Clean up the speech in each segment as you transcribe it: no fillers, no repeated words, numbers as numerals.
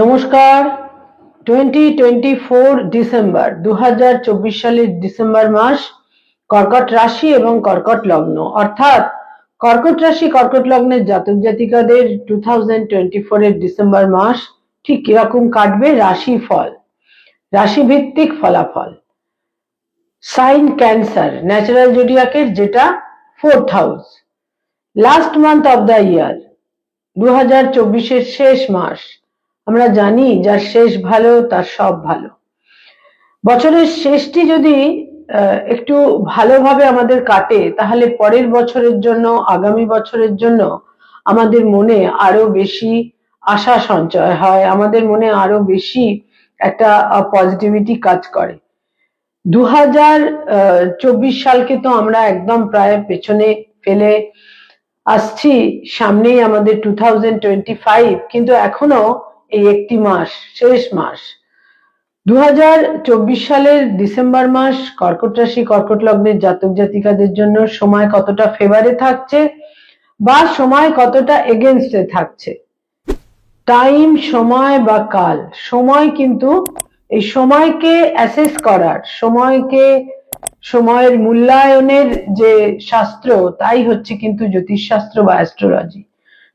নমস্কার। 2024 ডিসেম্বর 2024 সালের ডিসেম্বর মাস কর্কট রাশি এবং কর্কট লগ্ন অর্থাৎ কর্কট রাশি কর্কট লগ্নের জাতক জাতিকাদের 2024 এর ডিসেম্বর মাস ঠিক কিরকম কাটবে, রাশি ফল, রাশি ভিত্তিক ফলাফল। সাইন ক্যান্সার, ন্যাচারাল জোডিয়াকের যেটা 4th house. Last month of the year, 2024 এর শেষ মাস। আমরা জানি যার শেষ ভালো তার সব ভালো। বছরের শেষটি যদি একটু ভালোভাবে আমাদের কাটে তাহলে পরের বছরের জন্য, আগামী বছরের জন্য আমাদের মনে আরো বেশি আশা সঞ্চয় হয়, আমাদের মনে আরো বেশি একটা পজিটিভিটি কাজ করে। 2024 সালকে তো আমরা একদম প্রায় পেছনে ফেলে আসছি, সামনেই আমাদের 2025, কিন্তু এখনো এই একটি মাস, শেষ মাস। 2024 সালের ডিসেম্বর মাস কর্কট রাশি কর্কট লগ্নের জাতক জাতিকাদের জন্য সময় কতটা ফেভারে থাকছে বা সময় কতটা এগেনস্টে থাকছে, টাইম, সময় বা কাল। সময় কিন্তু এই সময়কে অ্যাসেস করার, সময়কে, সময়ের মূল্যায়নের যে শাস্ত্র, তাই হচ্ছে কিন্তু জ্যোতিষশাস্ত্র বা অ্যাস্ট্রোলজি।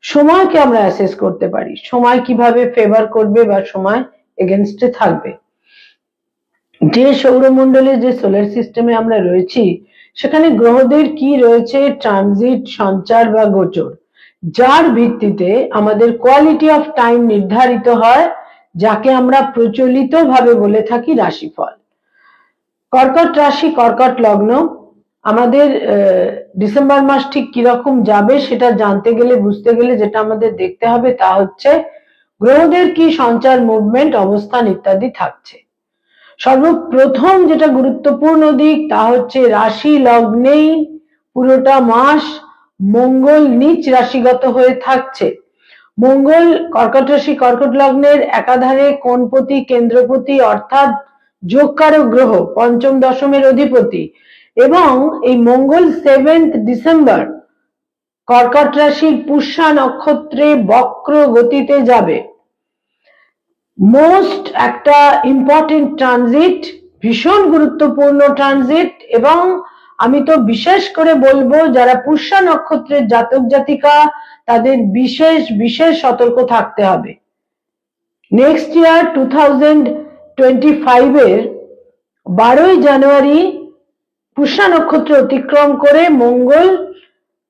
সময়কে আমরা অ্যাসেস করতে পারি, সময় কিভাবে ফেভার করবে বা সময় এগেনস্টে থাকবে। যে সৌরমণ্ডলে, যে সোলার সিস্টেমে আমরা রয়েছি, সেখানে গ্রহদের কি রয়েছে, ট্রানজিট, সঞ্চার বা গোচর, যার ভিত্তিতে আমাদের কোয়ালিটি অফ টাইম নির্ধারিত হয়, যাকে আমরা প্রচলিত ভাবে বলে থাকি রাশিফল। কর্কট রাশি কর্কট লগ্ন আমাদের ডিসেম্বর মাস ঠিক কিরকম যাবে সেটা জানতে গেলে, বুঝতে গেলে যেটা আমাদের দেখতে হবে তা হচ্ছে গ্রহদের কি সঞ্চার, মুভমেন্ট, অবস্থান ইত্যাদি থাকছে। সর্বপ্রথম যেটা গুরুত্বপূর্ণ দিক তা হচ্ছে রাশি লগ্নেই পুরোটা মাস মঙ্গল নিচ রাশিগত হয়ে থাকছে। মঙ্গল কর্কট রাশি কর্কট লগ্নের একাধারে কোণপতি, কেন্দ্রপতি অর্থাৎ যোগকারক গ্রহ, পঞ্চম দশমের অধিপতি, এবং এই মঙ্গল 7th ডিসেম্বর কর্কট রাশির পুষ্যা নক্ষত্রে বক্র গতিতে যাবে। মোস্ট একটা ইম্পর্টেন্ট ট্রানজিট, ভীষণ গুরুত্বপূর্ণ ট্রানজিট, এবং আমি তো বিশেষ করে বলবো যারা পুষ্যা নক্ষত্রের জাতক জাতিকা তাদের বিশেষ বিশেষ সতর্ক থাকতে হবে। নেক্সট ইয়ার 2025 এর 12ই জানুয়ারি পুষ্যা নক্ষত্র অতিক্রম করে মঙ্গল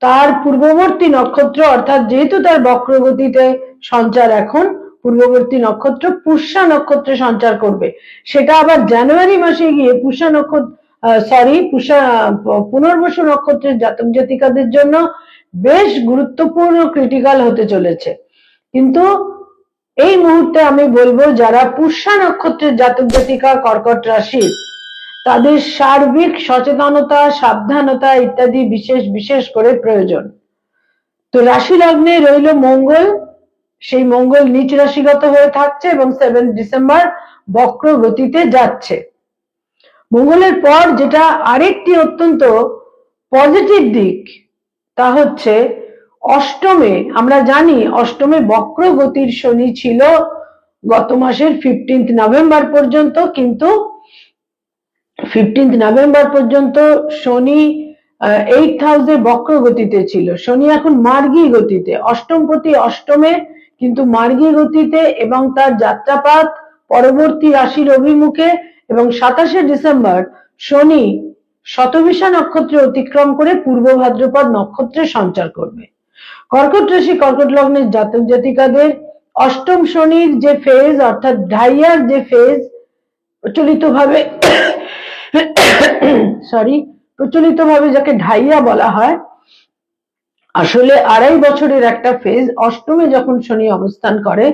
তার পূর্ববর্তী নক্ষত্র, অর্থাৎ যেহেতু তার বক্রগতিতে সঞ্চার, এখন পূর্ববর্তী নক্ষত্র পুষ্যা নক্ষত্রে সঞ্চার করবে। সেটা আবার জানুয়ারি মাসে গিয়ে পুষ্যা নক্ষত্র, পুনর্বসু নক্ষত্রের জাতক জাতিকাদের জন্য বেশ গুরুত্বপূর্ণ, ক্রিটিক্যাল হতে চলেছে। কিন্তু এই মুহূর্তে আমি বলবো যারা পুষ্যা নক্ষত্রের জাতক জাতিকা কর্কট রাশি, তাদের সার্বিক সচেতনতা, সাবধানতা ইত্যাদি বিশেষ বিশেষ করে প্রয়োজন। তো রাশি লগ্নে রইল মঙ্গল, সেই মঙ্গল নিচ রাশিগত হয়ে থাকছে এবং 7th ডিসেম্বর বক্র গতিতে যাচ্ছে। মঙ্গলের পর যেটা আরেকটি অত্যন্ত পজিটিভ দিক তা হচ্ছে অষ্টমে, আমরা জানি অষ্টমে বক্র গতির শনি ছিল গত মাসের 15th নভেম্বর পর্যন্ত, কিন্তু 15th নভেম্বর পর্যন্ত শনি 8th হাউসে বক্র গতিতে ছিল। শনি এখন মার্গী গতিতে, অষ্টমপতি অষ্টমে কিন্তু মার্গী গতিতে, এবং তার যাত্রাপাত পরবর্তী রাশির অভিমুখে, এবং 27শে ডিসেম্বর শনি শতভিষা নক্ষত্রে অতিক্রম করে পূর্ব ভাদ্রপদ নক্ষত্রে সঞ্চার করবে। কর্কট রাশি কর্কট লগ্নের জাতক জাতিকাদের অষ্টম শনির যে ফেজ, অর্থাৎ ঢাইয়ার যে ফেজ, প্রচলিতভাবে যাকে ঢাইয়া বলা হয়, আসলে 2.5 বছরের একটা ফেজ। অষ্টমে যখন শনি অবস্থান করে,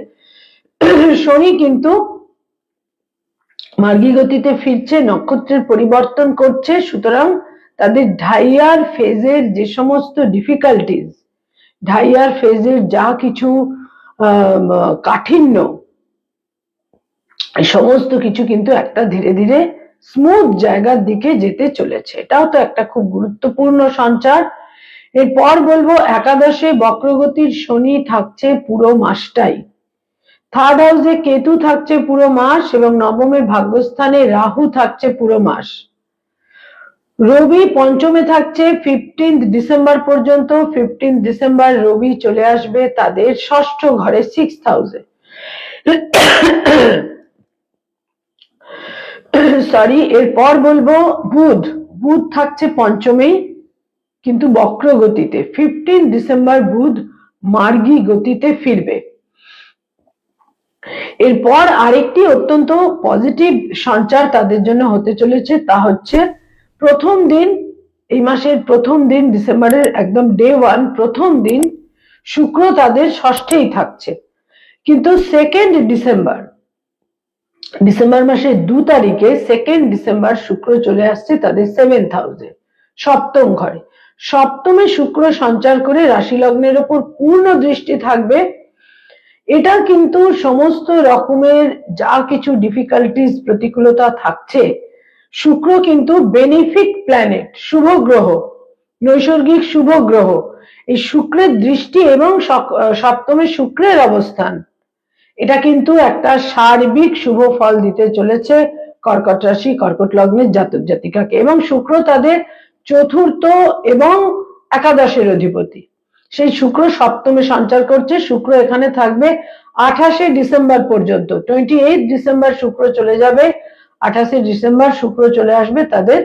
শনি কিন্তু মার্গী গতিতে ফিরছে, নক্ষত্রের পরিবর্তন করছে, সুতরাং তাদের ঢাইয়ার ফেজের যে সমস্ত ডিফিকাল্টিজ, ঢাইয়ার ফেজের যা কিছু কাঠিন্য, সমস্ত কিছু কিন্তু একটা ধীরে ধীরে স্মুথ জায়গার দিকে যেতে চলেছে। এটাও তো একটা খুব গুরুত্বপূর্ণ সঞ্চার। এরপর বলবো একাদশে বক্রগতির শনি থাকছে পুরো মাসটাই, থার্ড হাউসে কেতু থাকছে পুরো মাস এবং নবমে ভাগ্যস্থানে রাহু থাকছে পুরো মাস। রবি পঞ্চমে থাকছে 15 ডিসেম্বর পর্যন্ত। 15 ডিসেম্বর রবি চলে আসবে তাদের ষষ্ঠ ঘরে 6th হাউসে। সরি, এরপর বলবো বুধ। বুধ থাকছে পঞ্চমেই কিন্তু বক্র গতিতে। 15 ডিসেম্বর বুধ মার্গী গতিতে ফিরবে। এরপর আরেকটি অত্যন্ত পজিটিভ সঞ্চার তাদের জন্য হতে চলেছে, তা হচ্ছে প্রথম দিন, এই মাসের প্রথম দিন, ডিসেম্বরের একদম ডে 1 প্রথম দিন শুক্র তাদের ষষ্ঠেই থাকছে। কিন্তু 2nd ডিসেম্বর, ডিসেম্বর মাসের 2 তারিখে 2nd ডিসেম্বর শুক্র চলে আসছে তাদের 7th হাউসে, সপ্তম ঘরে। সপ্তমে শুক্র সঞ্চার করে রাশি লগ্নের উপর পূর্ণ দৃষ্টি থাকবে। এটা কিন্তু সমস্ত রকমের যা কিছু ডিফিকাল্টিস প্রতিকূলতা থাকছে, শুক্র কিন্তু বেনিফিক প্ল্যানেট, শুভ গ্রহ, নৈসর্গিক শুভ গ্রহ। এই শুক্রের দৃষ্টি এবং সপ্তমে শুক্রের অবস্থান, এটা কিন্তু একটা সার্বিক শুভ ফল দিতে চলেছে কর্কট রাশি কর্কট লগ্নের জাতক জাতিকাকে। এবং শুক্র তাদের চতুর্থ এবং একাদশের অধিপতি। সেই শুক্র সপ্তমে সঞ্চার করছে। শুক্র এখানে থাকবে 28শে ডিসেম্বর পর্যন্ত। 28 ডিসেম্বর শুক্র চলে যাবে। 28শে ডিসেম্বর শুক্র চলে আসবে তাদের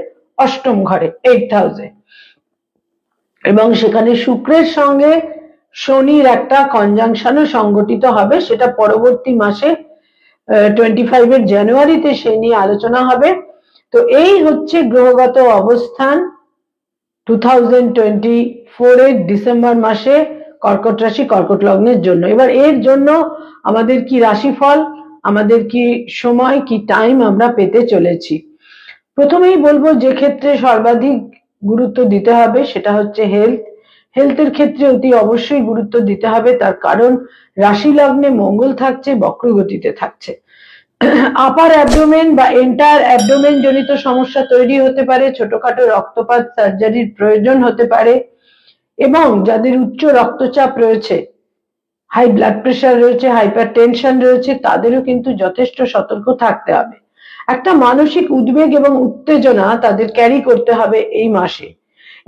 অষ্টম ঘরে, 8th হাউসে। এবং সেখানে শুক্রের সঙ্গে শনির একটা কনজাংশনও সংগঠিত হবে, সেটা পরবর্তী মাসে 25 জানুয়ারিতে সে নিয়ে আলোচনা হবে। তো এই হচ্ছে গ্রহগত অবস্থান 2024 এর ডিসেম্বর মাসে কর্কট রাশি কর্কট লগ্নের জন্য। এবার এর জন্য আমাদের কি রাশিফল, আমাদের কি সময়, কি টাইম আমরা পেতে চলেছি। প্রথমেই বলবো যে ক্ষেত্রে সর্বাধিক গুরুত্ব দিতে হবে সেটা হচ্ছে হেলথ। হেলথের ক্ষেত্রে অতি অবশ্যই গুরুত্ব দিতে হবে, তার কারণ রাশি লগ্নে মঙ্গল থাকছে, বক্রগতিতে থাকছে। আপার অ্যাবডোমেন বা এন্টার অ্যাবডোমেন জনিত সমস্যা তৈরি হতে পারে, ছোটখাটো রক্তপাত, সার্জারির প্রয়োজন হতে পারে। এবং যাদের উচ্চ রক্তচাপ রয়েছে, হাই ব্লাড প্রেশার রয়েছে, হাইপার টেনশন রয়েছে, তাদেরও কিন্তু যথেষ্ট সতর্ক থাকতে হবে। একটা মানসিক উদ্বেগ এবং উত্তেজনা তাদের ক্যারি করতে হবে এই মাসে।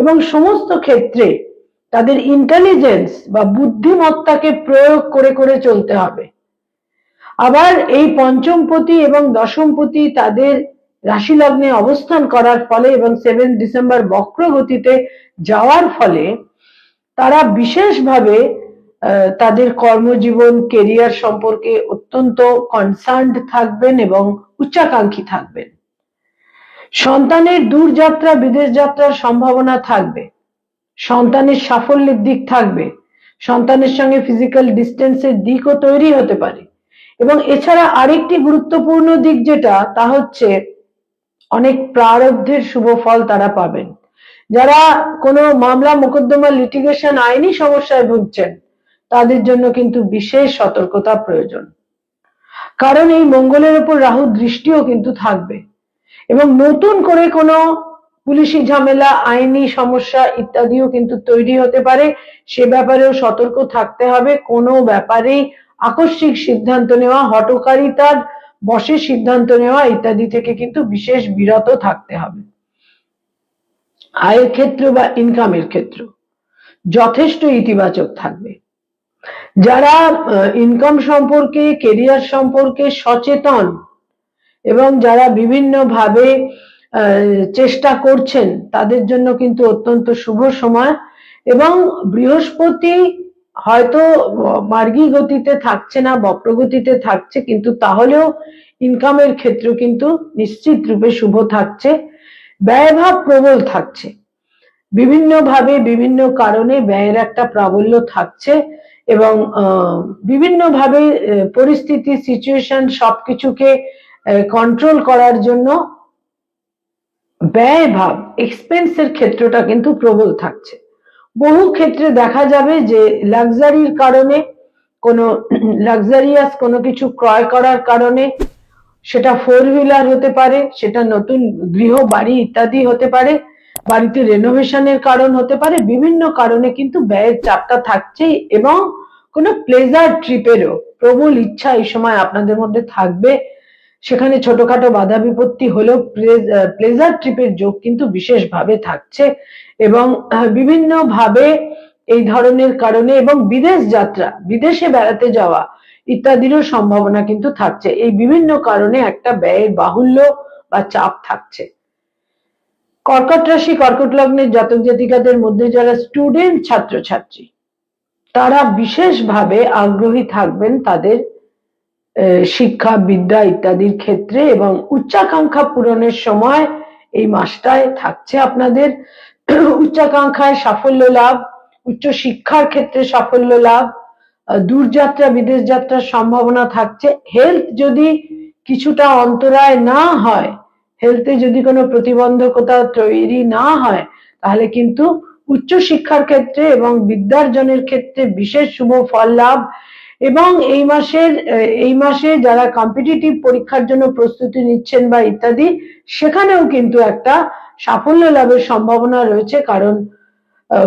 এবং সমস্ত ক্ষেত্রে তাদের ইন্টেলিজেন্স বা বুদ্ধিমত্তাকে প্রয়োগ করে করে চলতে হবে। আবার এই পঞ্চমপতি এবং দশমপতি তাদের রাশি লগ্নে অবস্থান করার ফলে এবং 7 ডিসেম্বর বক্র গতিতে যাওয়ার ফলে তারা বিশেষভাবে তাদের কর্মজীবন, কেরিয়ার সম্পর্কে অত্যন্ত কনসার্নড থাকবেন এবং উচ্চাকাঙ্ক্ষী থাকবেন। সন্তানের দূরযাত্রা, বিদেশ যাত্রার সম্ভাবনা থাকবে। সন্তানের সাফল্যের দিক থাকবে। সন্তানের সঙ্গে ফিজিক্যাল ডিস্টেন্সের দিকও তৈরি হতে পারে। এবং এছাড়া আরেকটি গুরুত্বপূর্ণ দিক যেটা, তা হচ্ছে অনেক প্রারব্ধের শুভ ফল তারা পাবেন। যারা কোনো মামলা মোকদ্দমা, লিটিগেশন, আইনি সমস্যায় ভুগছেন, তাদের জন্য কিন্তু বিশেষ সতর্কতা প্রয়োজন। কারণ এই মঙ্গলের উপর রাহু দৃষ্টিও কিন্তু থাকবে। এবং নতুন করে কোনো পুলিশি ঝামেলা, আইনি সমস্যা ইত্যাদিও কিন্তু তৈরি হতে পারে, সে ব্যাপারেও সতর্ক থাকতে হবে। কোনো ব্যাপারেই আকস্মিক সিদ্ধান্ত নেওয়া, হঠকারিতার বশে সিদ্ধান্ত নেওয়া ইত্যাদি থেকে কিন্তু বিশেষ বিরত থাকতে হবে। আয়ের ক্ষেত্র বা ইনকামের ক্ষেত্র যথেষ্ট ইতিবাচক থাকবে। যারা ইনকাম সম্পর্কে, কেরিয়ার সম্পর্কে সচেতন এবং যারা বিভিন্নভাবে চেষ্টা করছেন, তাদের জন্য কিন্তু অত্যন্ত শুভ সময়। এবং বৃহস্পতি হয়তো মার্গী গতিতে থাকছে না, বক্রগতিতে থাকছে, কিন্তু তাহলেও ইনকামের ক্ষেত্র কিন্তু নিশ্চিত রূপে শুভ থাকছে। ব্যয়ভাব প্রবল থাকছে, বিভিন্নভাবে বিভিন্ন কারণে ব্যয়ের একটা প্রাবল্য থাকছে। এবং বিভিন্নভাবে পরিস্থিতি, সিচুয়েশন সবকিছুকে কন্ট্রোল করার জন্য ব্যয়ভাব, এক্সপেন্সের ক্ষেত্রটা কিন্তু প্রবল থাকছে। বহু ক্ষেত্রে দেখা যাবে যে লাক্সারির কারণে, কোনো লাক্সারিয়াস কোনো কিছু ক্রয় করার কারণে, সেটা 4 হুইলার হতে পারে, সেটা নতুন গৃহ, বাড়ি ইত্যাদি হতে পারে, বাড়িতে রেনোভেশনের কারণ হতে পারে, বিভিন্ন কারণে কিন্তু ব্যয়ের চাপটা থাকছে। এবং কোনো প্লেজার ট্রিপেরও প্রবল ইচ্ছা এই সময় আপনাদের মধ্যে থাকবে। সেখানে ছোটখাটো বাধা বিপত্তি হলেও প্লেজার ট্রিপের যোগ কিন্তু বিশেষভাবে থাকছে এবং বিভিন্ন ভাবে এই ধরনের কারণে এবং বিদেশ যাত্রা, বিদেশে বেড়াতে যাওয়া ইত্যাদিরও সম্ভাবনা কিন্তু থাকছে। এই বিভিন্ন কারণে একটা ব্যয়ের বাহুল্য বা চাপ থাকছে। কর্কট রাশি কর্কট লগ্নের জাতক জাতিকাদের মধ্যে যারা স্টুডেন্ট ছাত্রছাত্রী, তারা বিশেষভাবে আগ্রহী থাকবেন তাদের শিক্ষা বিদ্যা ইত্যাদির ক্ষেত্রে এবং উচ্চাকাঙ্ক্ষা পূরণের সময় এই মাসটায় থাকছে আপনাদের। উচ্চাকাঙ্ক্ষায় সাফল্য লাভ, উচ্চ শিক্ষার ক্ষেত্রে সাফল্য লাভ, দূরযাত্রা বিদেশ যাত্রার সম্ভাবনা থাকছে। হেলথ যদি কিছুটা অন্তরায় না হয়, হেলথে যদি কোনো প্রতিবন্ধকতা তৈরি না হয়, তাহলে কিন্তু উচ্চ শিক্ষার ক্ষেত্রে এবং বিদ্যার্জনের ক্ষেত্রে বিশেষ শুভ ফল লাভ। এবং এই মাসে যারা কম্পিটিটিভ পরীক্ষার জন্য প্রস্তুতি নিচ্ছেন বা ইত্যাদি, সেখানেও কিন্তু একটা সাফল্য লাভের সম্ভাবনা রয়েছে, কারণ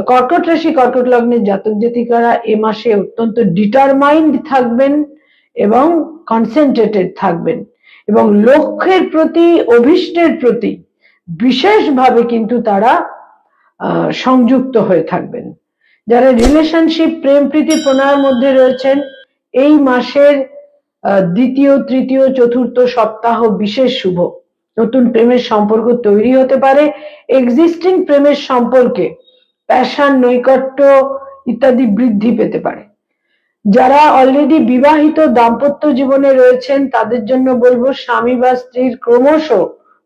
কর্কট রাশি কর্কট লগ্নের জাতক জাতিকারা এ মাসে অত্যন্ত ডিটারমাইন্ড থাকবেন এবং কনসেন্ট্রেটেড থাকবেন এবং লক্ষ্যের প্রতি, অভিষ্টের প্রতি বিশেষভাবে কিন্তু তারা সংযুক্ত হয়ে থাকবেন। যারা রিলেশনশিপ, প্রেম প্রীতি প্রণয়ের মধ্যে রয়েছেন, এই মাসের দ্বিতীয় তৃতীয় চতুর্থ সপ্তাহ বিশেষ শুভ। নতুন প্রেমের সম্পর্ক তৈরি হতে পারে, এক্সিস্টিং প্রেমের সম্পর্কে প্যাশন, নৈকট্য ইত্যাদি বৃদ্ধি পেতে পারে। যারা অলরেডি বিবাহিত দাম্পত্য জীবনে রয়েছেন, তাদের জন্য বলবো স্বামী বা স্ত্রীর ক্রমশ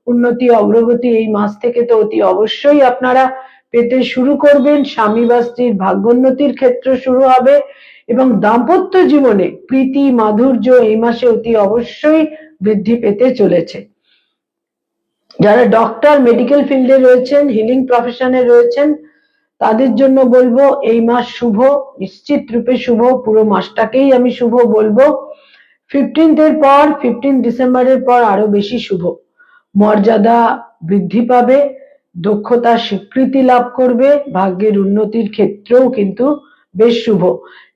উন্নতি অগ্রগতি এই মাস থেকে তো অতি অবশ্যই আপনারা পেতে শুরু করবেন। স্বামী বা স্ত্রীর ভাগ্যোন্নতির ক্ষেত্র শুরু হবে এবং দাম্পত্য জীবনে প্রীতি মাধুর্য এই মাসে অতি অবশ্যই বৃদ্ধি পেতে চলেছে। যারা ডক্টর, মেডিকেল ফিল্ডে রয়েছেন, হিলিং প্রফেশনে রয়েছেন, তাদের জন্য বলবো এই মাস শুভ, নিশ্চিত রূপে শুভ। পুরো মাসটাকেই আমি শুভ বলবো। 15 ডিসেম্বরের পর আরো বেশি শুভ। মর্যাদা বৃদ্ধি পাবে, দক্ষতা স্বীকৃতি লাভ করবে, ভাগ্যের উন্নতির ক্ষেত্রেও কিন্তু বেশ শুভ।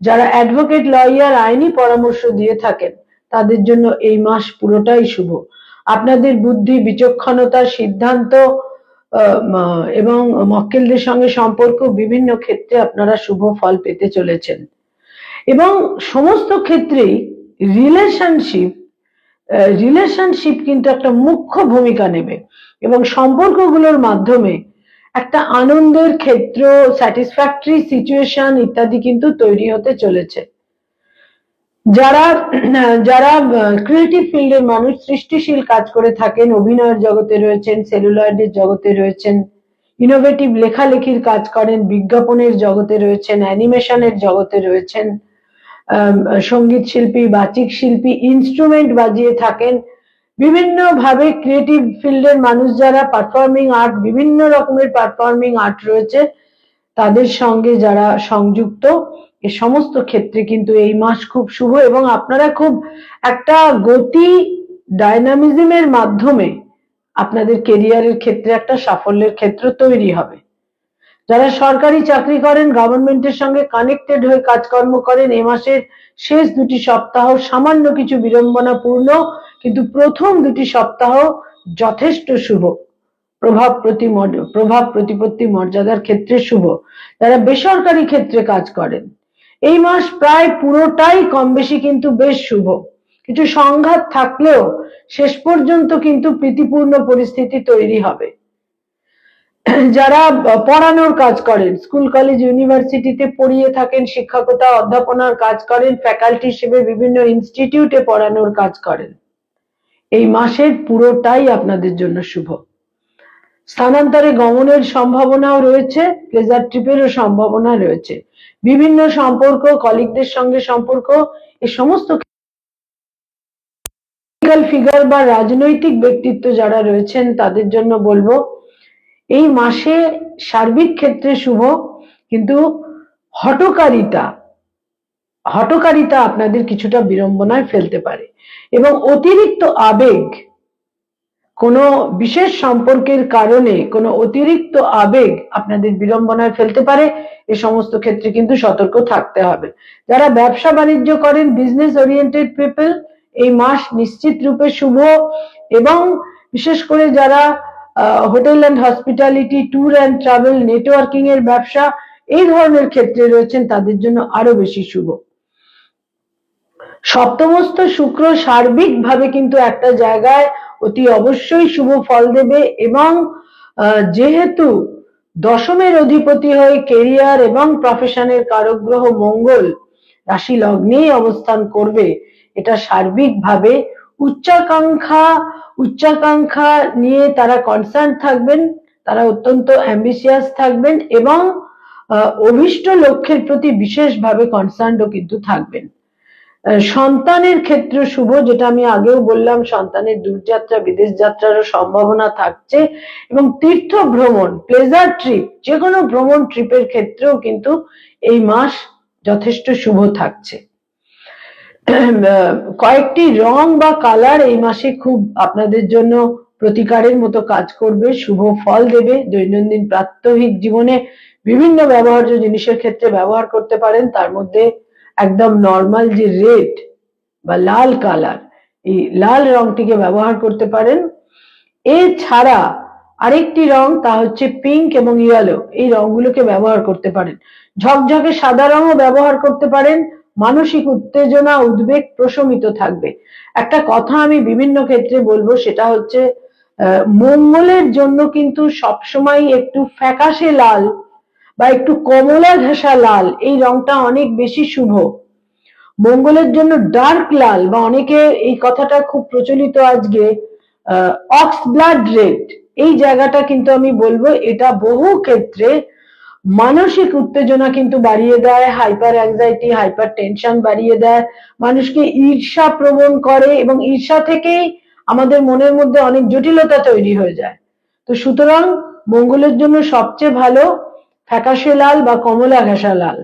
যারা অ্যাডভোকেট, লয়ার, আইনি পরামর্শ দিয়ে থাকেন, তাদের জন্য এই মাস পুরোটাই শুভ। আপনাদের বুদ্ধি, বিচক্ষণতা, সিদ্ধান্ত এবং মক্কেলদের সঙ্গে সম্পর্ক, বিভিন্ন ক্ষেত্রে আপনারা শুভ ফল পেতে চলেছেন এবং সমস্ত ক্ষেত্রেই রিলেশনশিপ কিন্তু একটা মুখ্য ভূমিকা নেবে এবং সম্পর্কগুলোর মাধ্যমে একটা আনন্দের ক্ষেত্র, স্যাটিসফ্যাক্টরি সিচুয়েশন ইত্যাদি কিন্তু তৈরি হতে চলেছে। যারা ক্রিয়েটিভ ফিল্ডের মানুষ, সৃষ্টিশীল কাজ করে থাকেন, অভিনয়ের জগতে রয়েছেন, সেলুলয়েডের জগতে রয়েছেন, ইনোভেটিভ লেখালেখির কাজ করেন, বিজ্ঞাপনের জগতে রয়েছেন, অ্যানিমেশনের জগতে রয়েছেন, সঙ্গীত শিল্পী, বাচিক শিল্পী, ইনস্ট্রুমেন্ট বাজিয়ে থাকেন, বিভিন্ন ভাবে ক্রিয়েটিভ ফিল্ডের মানুষ যারা পারফর্মিং আর্ট, বিভিন্ন রকমের পারফর্মিং আর্ট রয়েছে, তাদের সঙ্গে যারা সংযুক্ত, এ সমস্ত ক্ষেত্রে কিন্তু এই মাস খুব শুভ এবং আপনারা খুব একটা গতি, ডায়নামিজমের মাধ্যমে আপনাদের কেরিয়ারের ক্ষেত্রে একটা সাফল্যের ক্ষেত্র তৈরি হবে। যারা সরকারি চাকরি করেন, গভর্নমেন্টের সঙ্গে কানেক্টেড হয়ে কাজকর্ম করেন, এ মাসের শেষ দুটি সপ্তাহ সামান্য কিছু বিড়ম্বনাপূর্ণ, কিন্তু প্রথম দুটি সপ্তাহ যথেষ্ট শুভ। প্রভাব প্রতিপত্তি মর্যাদার ক্ষেত্রে শুভ। যারা বেসরকারি ক্ষেত্রে কাজ করেন, এই মাস প্রায় পুরোটাই কম বেশি কিন্তু বেশ শুভ। কিছু সংঘাত থাকলেও শেষ পর্যন্ত কিন্তু প্রীতিপূর্ণ পরিস্থিতি তৈরি হবে। যারা পড়ানোর কাজ করেন, স্কুল কলেজ ইউনিভার্সিটিতে পড়িয়ে থাকেন, শিক্ষকতা অধ্যাপনার কাজ করেন, ফ্যাকাল্টি হিসেবে বিভিন্ন ইনস্টিটিউটে পড়ানোর কাজ করেন, এই মাসের পুরোটাই আপনাদের জন্য শুভ। স্থানান্তরে গমনের সম্ভাবনাও রয়েছে, প্লেজার ট্রিপেরও সম্ভাবনা রয়েছে। বিভিন্ন সম্পর্ক, কলিগদের সঙ্গে সম্পর্ক, এই সমস্ত ফিগার বা রাজনৈতিক ব্যক্তিত্ব যারা রয়েছেন, তাদের জন্য বলবো এই মাসে সার্বিক ক্ষেত্রে শুভ, কিন্তু হঠকারিতা আপনাদের কিছুটা বিড়ম্বনায় ফেলতে পারে এবং অতিরিক্ত আবেগ কোনো বিশেষ সম্পর্কের কারণে কোনো অতিরিক্ত আবেগ আপনাদের বিড়ম্বনায় ফেলতে পারে। এ সমস্ত ক্ষেত্রে কিন্তু সতর্ক থাকতে হবে। যারা ব্যবসা বাণিজ্য করেন, বিজনেস ওরিয়েন্টেড পিপল, এই মাস নিশ্চিত রূপে শুভ। এবং বিশেষ করে যারা hotel and hospitality, tour and travel, networking এর ব্যবসা এই ধরনের ক্ষেত্রে রয়েছেন, তাদের জন্য আরো বেশি শুভ। সপ্তমস্থ শুক্র সার্বিকভাবে কিন্তু একটা জায়গায় অতি অবশ্যই শুভ ফল দেবে। এবং যেহেতু দশমের অধিপতি হয়ে কেরিয়ার এবং প্রফেশনের কারক গ্রহ মঙ্গল রাশি লগ্নেই অবস্থান করবে, এটা সার্বিকভাবে উচ্চাকাঙ্ক্ষা নিয়ে তারা কনসার্ন থাকবেন, তারা অত্যন্ত অ্যাম্বিশিয়াস থাকবেন এবং অভিষ্ট লক্ষ্যের প্রতি বিশেষভাবে কনসার্নও কিন্তু থাকবেন। সন্তানের ক্ষেত্রে শুভ, যেটা আমি আগেও বললাম, সন্তানের দূরযাত্রা, বিদেশ যাত্রারও সম্ভাবনা থাকছে। এবং তীর্থ ভ্রমণ, প্লেজার ট্রিপ, যে কোনো ভ্রমণ ট্রিপের ক্ষেত্রেও কিন্তু এই মাস যথেষ্ট শুভ থাকছে। কয়েকটি রং বা কালার এই মাসে খুব আপনাদের জন্য প্রতিকারের মতো কাজ করবে, শুভ ফল দেবে। দৈনন্দিন প্রাত্যহিক জীবনে বিভিন্ন ব্যবহার্য জিনিসের ক্ষেত্রে ব্যবহার করতে পারেন। তার মধ্যে একদম নর্মাল যে রেড বা লাল কালার, এই লাল রংটিকে ব্যবহার করতে পারেন। এছাড়া আরেকটি রং, তা হচ্ছে পিঙ্ক এবং ইয়েলো, এই রংগুলোকে ব্যবহার করতে পারেন। ঝকঝকে সাদা রঙও ব্যবহার করতে পারেন। মানসিক উত্তেজনা, উদ্বেগ প্রশমিত থাকবে। একটা কথা আমি বিভিন্ন ক্ষেত্রে বলবো, সেটা হচ্ছে মঙ্গলের জন্য কিন্তু সবসময় একটু ফ্যাকাশে লাল বা একটু কমলা ঘেঁষা লাল, এই রংটা অনেক বেশি শুভ। মঙ্গলের জন্য ডার্ক লাল, বা অনেকে এই কথাটা খুব প্রচলিত আজকে, অক্স ব্লাড রেড, এই জায়গাটা কিন্তু আমি বলবো এটা বহু ক্ষেত্রে মানসিক উত্তেজনা কিন্তু বাড়িয়ে দেয়, হাইপার অ্যাংজাইটি, হাইপার টেনশন বাড়িয়ে দেয়, মানুষকে ঈর্ষা প্রবণ করে এবং ঈর্ষা থেকেই আমাদের মনের মধ্যে অনেক জটিলতা তৈরি হয়ে যায়। তো সুতরাং মঙ্গলের জন্য সবচেয়ে ভালো ফ্যাকাশে লাল বা কমলা ঘেঁষা লাল,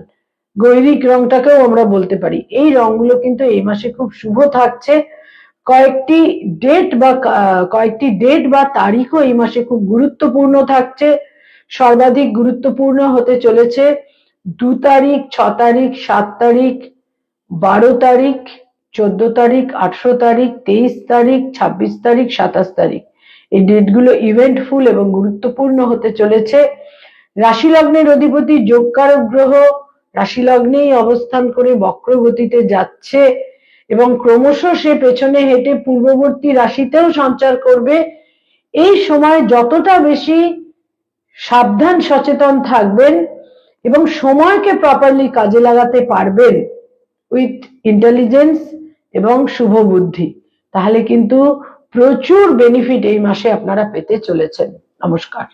গৈরিক রংটাকেও আমরা বলতে পারি। এই রংগুলো কিন্তু এই মাসে খুব শুভ থাকছে। কয়েকটি ডেট বা তারিখও এই মাসে খুব গুরুত্বপূর্ণ থাকছে। সর্বাধিক গুরুত্বপূর্ণ হতে চলেছে 2 তারিখ, 6 তারিখ, 7 তারিখ, 12 তারিখ, 14 তারিখ, 18 তারিখ, 23 তারিখ, 26 তারিখ, 27 তারিখ। এই ডেটগুলো ইভেন্টফুল এবং গুরুত্বপূর্ণ হতে চলেছে। রাশি লগ্নের অধিপতি যোগকারক গ্রহ রাশি লগ্নেই অবস্থান করে বক্র গতিতে যাচ্ছে এবং ক্রমশ সে পেছনে হেঁটে পূর্ববর্তী রাশিতেও সঞ্চার করবে। এই সময় যতটা বেশি সাবধান সচেতন থাকবেন এবং সময়কে প্রপারলি কাজে লাগাতে পারবেন উইথ ইন্টেলিজেন্স এবং শুভ বুদ্ধি, তাহলে কিন্তু প্রচুর বেনিফিট এই মাসে আপনারা পেতে চলেছেন। নমস্কার।